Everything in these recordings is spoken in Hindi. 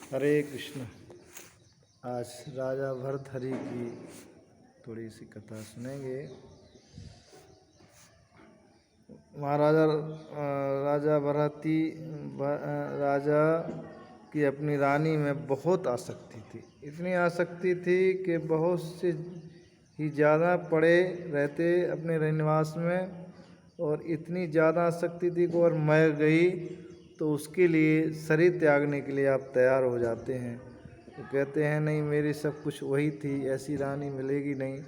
हरे कृष्ण। आज राजा भर्तहरि की थोड़ी सी कथा सुनेंगे। महाराजा राजा भरती राजा की अपनी रानी में बहुत आसक्ति थी। इतनी आसक्ति थी कि बहुत से ही ज़्यादा पड़े रहते अपने निवास में, और इतनी ज़्यादा आसक्ति थी कि और मर गई तो उसके लिए शरीर त्यागने के लिए आप तैयार हो जाते हैं। तो कहते हैं नहीं, मेरी सब कुछ वही थी, ऐसी रानी मिलेगी नहीं,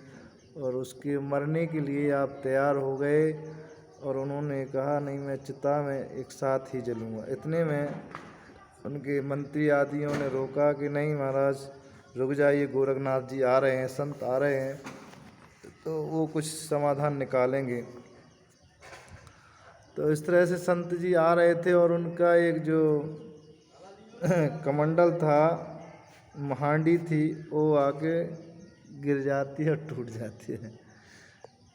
और उसके मरने के लिए आप तैयार हो गए। और उन्होंने कहा नहीं, मैं चिता में एक साथ ही जलूँगा। इतने में उनके मंत्री आदियों ने रोका कि नहीं महाराज रुक जाइए, गोरखनाथ जी आ रहे हैं, संत आ रहे हैं, तो वो कुछ समाधान निकालेंगे। तो इस तरह से संत जी आ रहे थे और उनका एक जो कमंडल था, हांडी थी, वो आके गिर जाती है और टूट जाती है।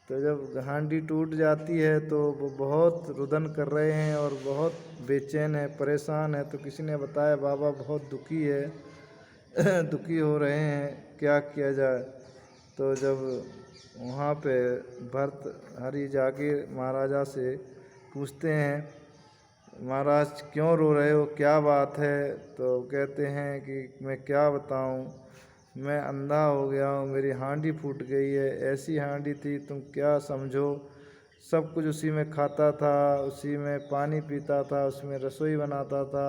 तो जब हांडी टूट जाती है तो वो बहुत रुदन कर रहे हैं और बहुत बेचैन है, परेशान है। तो किसी ने बताया बाबा बहुत दुखी है दुखी हो रहे हैं, क्या किया जाए। तो जब वहाँ पे भर्तहरि जाके महाराजा से पूछते हैं, महाराज क्यों रो रहे हो, क्या बात है। तो कहते हैं कि मैं क्या बताऊं, मैं अंधा हो गया हूँ, मेरी हांडी फूट गई है। ऐसी हांडी थी तुम क्या समझो, सब कुछ उसी में खाता था, उसी में पानी पीता था, उसमें रसोई बनाता था,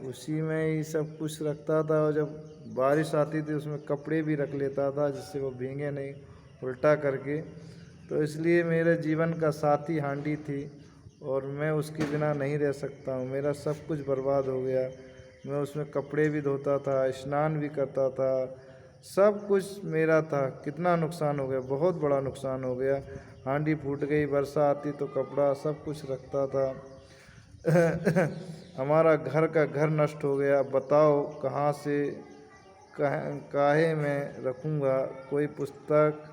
उसी में ही सब कुछ रखता था। और जब बारिश आती थी उसमें कपड़े भी रख लेता था जिससे वो भीगे नहीं, उल्टा करके। तो इसलिए मेरे जीवन का साथी हांडी थी और मैं उसके बिना नहीं रह सकता हूँ। मेरा सब कुछ बर्बाद हो गया। मैं उसमें कपड़े भी धोता था, स्नान भी करता था, सब कुछ मेरा था। कितना नुकसान हो गया, बहुत बड़ा नुकसान हो गया। हांडी फूट गई, वर्षा आती तो कपड़ा सब कुछ रखता था हमारा घर का घर नष्ट हो गया। बताओ कहाँ से काहे में रखूँगा, कोई पुस्तक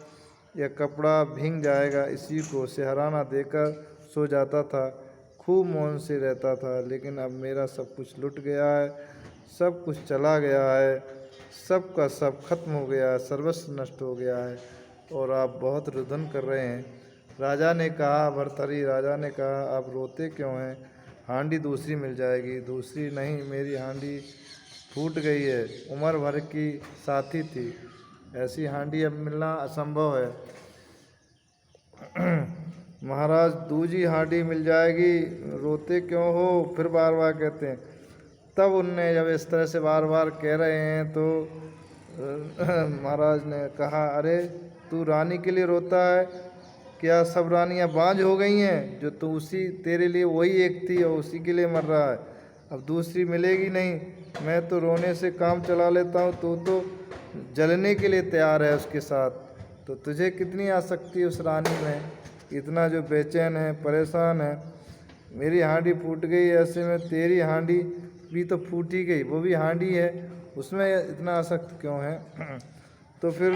या कपड़ा भीग जाएगा। इसी को सहाराना देकर सो जाता था, खूब मौन से रहता था। लेकिन अब मेरा सब कुछ लुट गया है, सब कुछ चला गया है, सब का सब खत्म हो गया है, सर्वस्व नष्ट हो गया है, और आप बहुत रुदन कर रहे हैं। राजा ने कहा, भर्तहरि राजा ने कहा, आप रोते क्यों हैं, हांडी दूसरी मिल जाएगी। दूसरी नहीं, मेरी हांडी फूट गई है, उम्र भर की साथी थी, ऐसी हांडी अब मिलना असंभव है महाराज दूजी हांडी मिल जाएगी, रोते क्यों हो, फिर बार बार कहते हैं। तब उनने जब इस तरह से बार बार कह रहे हैं तो महाराज ने कहा, अरे तू रानी के लिए रोता है क्या, सब रानियां बांझ हो गई हैं, जो तू उसी तेरे लिए वही एक थी और उसी के लिए मर रहा है, अब दूसरी मिलेगी नहीं। मैं तो रोने से काम चला लेता हूँ, तू तो जलने के लिए तैयार है उसके साथ। तो तुझे कितनी आसक्ति उस रानी में, इतना जो बेचैन है, परेशान है। मेरी हांडी फूट गई, ऐसे में तेरी हांडी भी तो फूट ही गई, वो भी हांडी है, उसमें इतना आसक्त क्यों है तो फिर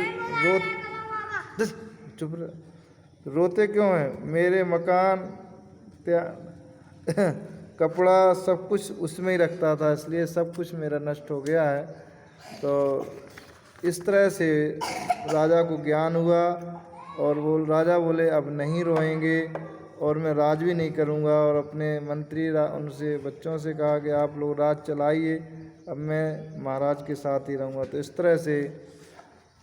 चुप रह, रोते क्यों हैं, मेरे मकान कपड़ा सब कुछ उसमें ही रखता था, इसलिए सब कुछ मेरा नष्ट हो गया है। तो इस तरह से राजा को ज्ञान हुआ और वो राजा बोले अब नहीं रोएंगे और मैं राज भी नहीं करूँगा। और अपने मंत्री उनसे बच्चों से कहा कि आप लोग राज चलाइए, अब मैं महाराज के साथ ही रहूँगा। तो इस तरह से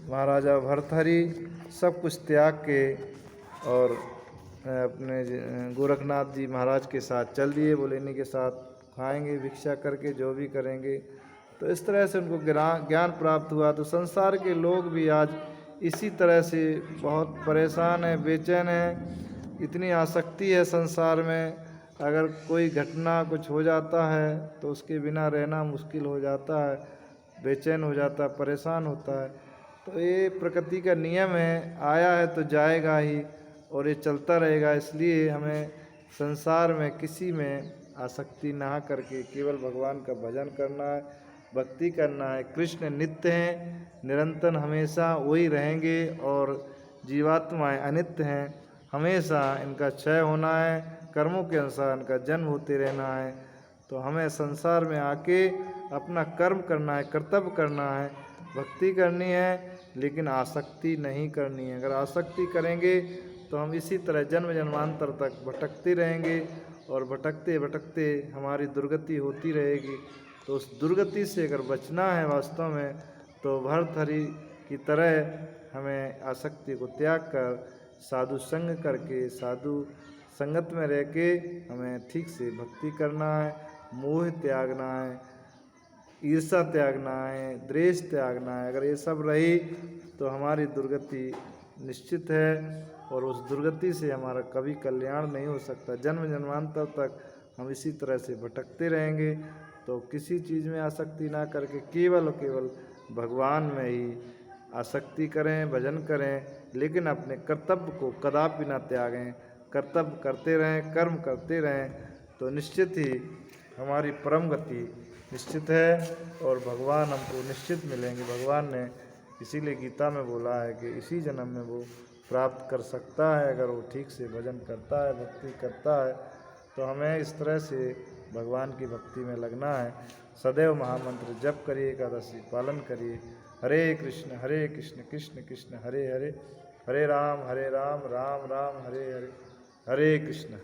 महाराजा भर्तहरि सब कुछ त्याग के और अपने गोरखनाथ जी महाराज के साथ चल दिए। बोले इन्हीं के साथ खाएंगे, भिक्षा करके जो भी करेंगे। तो इस तरह से उनको ज्ञान प्राप्त हुआ। तो संसार के लोग भी आज इसी तरह से बहुत परेशान हैं, बेचैन हैं, इतनी आसक्ति है संसार में। अगर कोई घटना कुछ हो जाता है तो उसके बिना रहना मुश्किल हो जाता है, बेचैन हो जाता है, परेशान होता है। तो ये प्रकृति का नियम है, आया है तो जाएगा ही और ये चलता रहेगा। इसलिए हमें संसार में किसी में आसक्ति ना करके केवल भगवान का भजन करना है, भक्ति करना है। कृष्ण नित्य हैं, निरंतर हमेशा वही रहेंगे, और जीवात्माएं अनित्य हैं, हमेशा इनका क्षय होना है, कर्मों के अनुसार इनका जन्म होते रहना है। तो हमें संसार में आके अपना कर्म करना है, कर्तव्य करना है, भक्ति करनी है, लेकिन आसक्ति नहीं करनी है। अगर आसक्ति करेंगे तो हम इसी तरह जन्म जन्मांतर तक भटकते रहेंगे और भटकते भटकते हमारी दुर्गति होती रहेगी। तो उस दुर्गति से अगर बचना है वास्तव में, तो भर्तहरि की तरह हमें आसक्ति को त्याग कर साधु संग करके, साधु संगत में रह के हमें ठीक से भक्ति करना है, मोह त्यागना है, ईर्षा त्यागना है, द्वेष त्यागना है। अगर ये सब रही तो हमारी दुर्गति निश्चित है और उस दुर्गति से हमारा कभी कल्याण नहीं हो सकता। जन्म जन्मांतर तक हम इसी तरह से भटकते रहेंगे। तो किसी चीज़ में आसक्ति ना करके केवल और केवल भगवान में ही आसक्ति करें, भजन करें, लेकिन अपने कर्तव्य को कदापि ना त्यागें। कर्तव्य करते रहें, कर्म करते रहें, तो निश्चित ही हमारी परम गति निश्चित है और भगवान हमको निश्चित मिलेंगे। भगवान ने इसीलिए गीता में बोला है कि इसी जन्म में वो प्राप्त कर सकता है अगर वो ठीक से भजन करता है, भक्ति करता है। तो हमें इस तरह से भगवान की भक्ति में लगना है। सदैव महामंत्र जप करिए, एकादशी पालन करिए। हरे कृष्ण कृष्ण कृष्ण हरे हरे, हरे राम राम राम हरे हरे, हरे कृष्ण।